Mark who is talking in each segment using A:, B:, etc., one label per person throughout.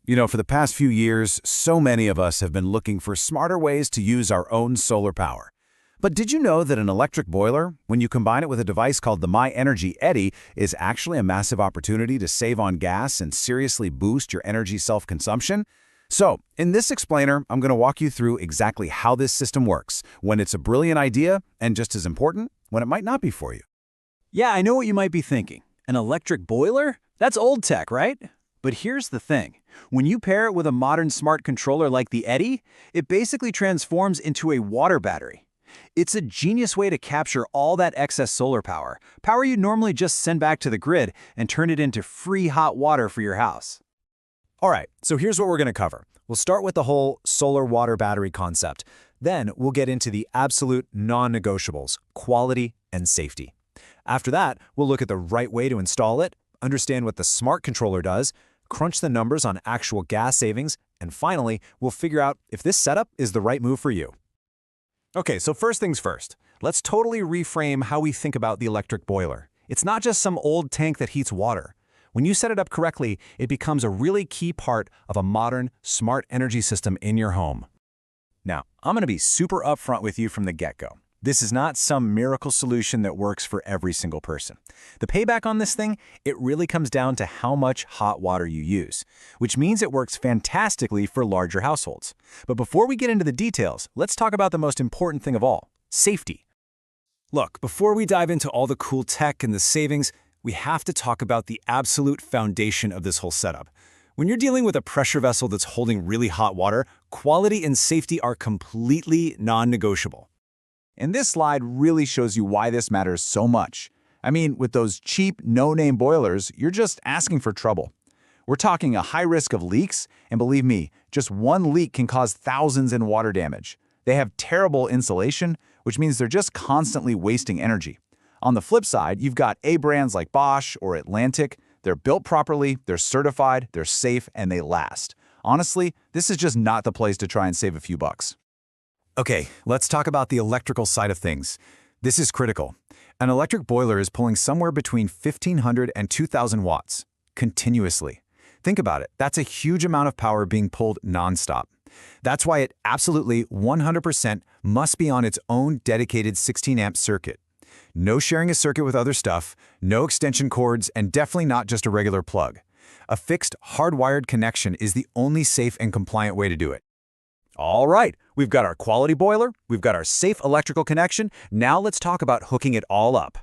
A: For the past few years, so many of us have been looking for smarter ways to use our own solar power. But did you know that an electric boiler, when you combine it with a device called the myeddi, is actually a massive opportunity to save on gas and seriously boost your energy self-consumption? So, in this explainer, I'm going to walk you through exactly how this system works, when it's a brilliant idea, and just as important, when it might not be for you.
B: Yeah, I know what you might be thinking. An electric boiler? That's old tech, right? But here's the thing. When you pair it with a modern smart controller like the Eddy, it basically transforms into a water battery. It's a genius way to capture all that excess solar power you'd normally just send back to the grid, and turn it into free hot water for your house.
C: All right, so here's what we're going to cover. We'll start with the whole solar water battery concept. Then we'll get into the absolute non-negotiables, quality and safety. After that, we'll look at the right way to install it, understand what the smart controller does, crunch the numbers on actual gas savings, and finally, we'll figure out if this setup is the right move for you. Okay, so first things first. Let's totally reframe how we think about the electric boiler. It's not just some old tank that heats water. When you set it up correctly, it becomes a really key part of a modern, smart energy system in your home. Now, I'm going to be super upfront with you from the get-go. This is not some miracle solution that works for every single person. The payback on this thing, it really comes down to how much hot water you use, which means it works fantastically for larger households. But before we get into the details, let's talk about the most important thing of all, safety. Look, before we dive into all the cool tech and the savings, we have to talk about the absolute foundation of this whole setup. When you're dealing with a pressure vessel that's holding really hot water, quality and safety are completely non-negotiable.
D: And this slide really shows you why this matters so much. I mean, with those cheap, no-name boilers, you're just asking for trouble. We're talking a high risk of leaks, and believe me, just one leak can cause thousands in water damage. They have terrible insulation, which means they're just constantly wasting energy. On the flip side, you've got A brands like Bosch or Atlantic. They're built properly, they're certified, they're safe, and they last. Honestly, this is just not the place to try and save a few bucks.
C: Okay, let's talk about the electrical side of things. This is critical. An electric boiler is pulling somewhere between 1,500 and 2,000 watts, continuously. Think about it, that's a huge amount of power being pulled nonstop. That's why it absolutely 100% must be on its own dedicated 16-amp circuit. No sharing a circuit with other stuff, no extension cords, and definitely not just a regular plug. A fixed, hardwired connection is the only safe and compliant way to do it. All right, we've got our quality boiler, we've got our safe electrical connection, now let's talk about hooking it all up.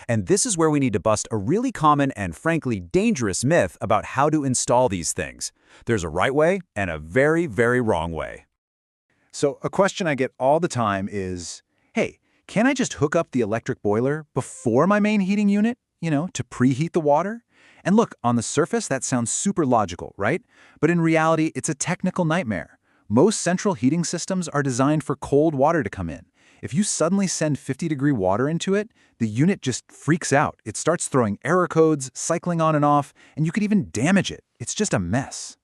C: And this is where we need to bust a really common and frankly dangerous myth about how to install these things. There's a right way and a very, very wrong way.
D: So a question I get all the time is, hey, can I just hook up the electric boiler before my main heating unit, to preheat the water? And look, on the surface, that sounds super logical, right? But in reality, it's a technical nightmare. Most central heating systems are designed for cold water to come in. If you suddenly send 50-degree water into it, the unit just freaks out. It starts throwing error codes, cycling on and off, and you could even damage it. It's just a mess.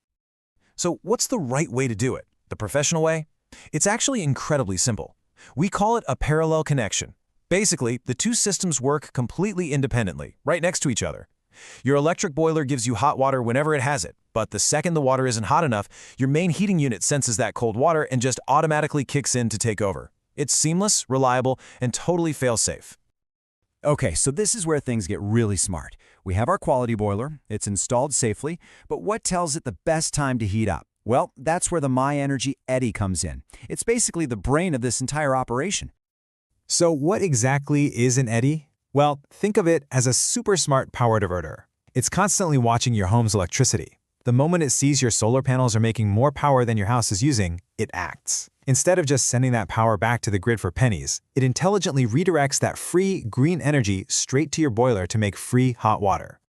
C: So what's the right way to do it? The professional way? It's actually incredibly simple. We call it a parallel connection. Basically, the two systems work completely independently, right next to each other. Your electric boiler gives you hot water whenever it has it, but the second the water isn't hot enough, your main heating unit senses that cold water and just automatically kicks in to take over. It's seamless, reliable, and totally fail-safe.
B: Okay, so this is where things get really smart. We have our quality boiler, it's installed safely, but what tells it the best time to heat up? Well, that's where the myeddi comes in. It's basically the brain of this entire operation.
C: So what exactly is an eddy? Well, think of it as a super smart power diverter. It's constantly watching your home's electricity. The moment it sees your solar panels are making more power than your house is using, it acts. Instead of just sending that power back to the grid for pennies, it intelligently redirects that free, green energy straight to your boiler to make free hot water.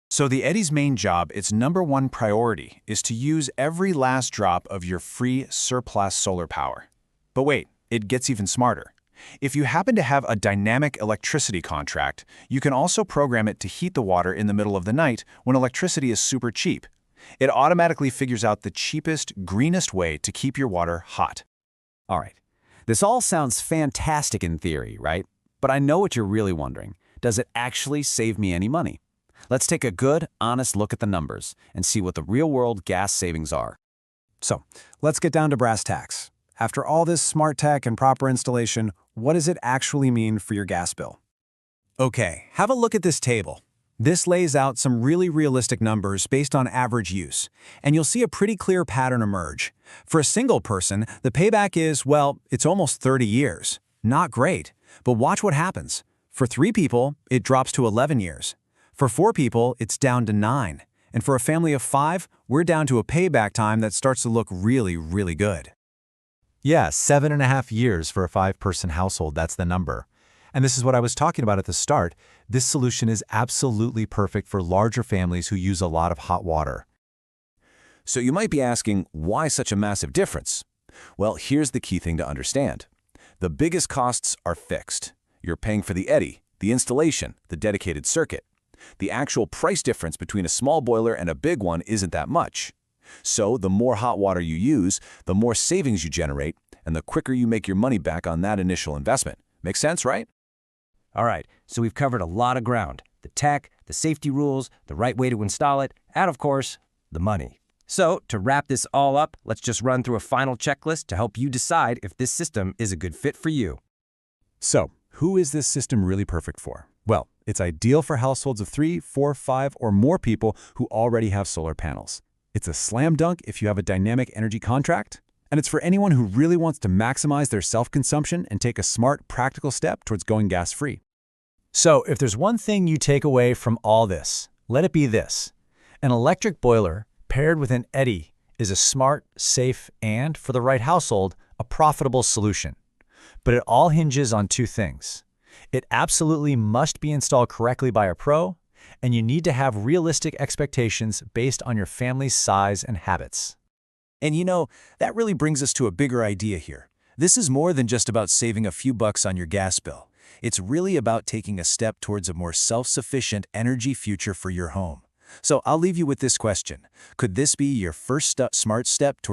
D: So the Eddy's main job, its #1 priority, is to use every last drop of your free surplus solar power. But wait, it gets even smarter. If you happen to have a dynamic electricity contract, you can also program it to heat the water in the middle of the night when electricity is super cheap. It automatically figures out the cheapest, greenest way to keep your water hot.
B: All right, this all sounds fantastic in theory, right? But I know what you're really wondering. Does it actually save me any money? Let's take a good, honest look at the numbers and see what the real-world gas savings are.
C: So, let's get down to brass tacks. After all this smart tech and proper installation, what does it actually mean for your gas bill? Okay, have a look at this table. This lays out some really realistic numbers based on average use, and you'll see a pretty clear pattern emerge. For a single person, the payback is, well, it's almost 30 years. Not great, but watch what happens. For 3 people, it drops to 11 years. For 4 people, it's down to 9. And for a family of 5, we're down to a payback time that starts to look really, really good.
D: Yeah, 7.5 years for a 5-person household, that's the number. And this is what I was talking about at the start. This solution is absolutely perfect for larger families who use a lot of hot water.
A: So you might be asking, why such a massive difference? Well, here's the key thing to understand. The biggest costs are fixed. You're paying for the eddy, the installation, the dedicated circuit. The actual price difference between a small boiler and a big one isn't that much. So the more hot water you use, the more savings you generate, and the quicker you make your money back on that initial investment. Make sense, right?
E: All right, so we've covered a lot of ground. The tech, the safety rules, the right way to install it, and of course, the money. So, to wrap this all up, let's just run through a final checklist to help you decide if this system is a good fit for you.
C: So, who is this system really perfect for? Well, it's ideal for households of 3, 4, 5, or more people who already have solar panels. It's a slam dunk if you have a dynamic energy contract, and it's for anyone who really wants to maximize their self-consumption and take a smart, practical step towards going gas-free.
B: So, if there's one thing you take away from all this, let it be this. An electric boiler paired with an eddy is a smart, safe, and, for the right household, a profitable solution. But it all hinges on 2 things. It absolutely must be installed correctly by a pro, and you need to have realistic expectations based on your family's size and habits.
C: And you know, that really brings us to a bigger idea here. This is more than just about saving a few bucks on your gas bill. It's really about taking a step towards a more self-sufficient energy future for your home. So I'll leave you with this question. Could this be your first smart step towards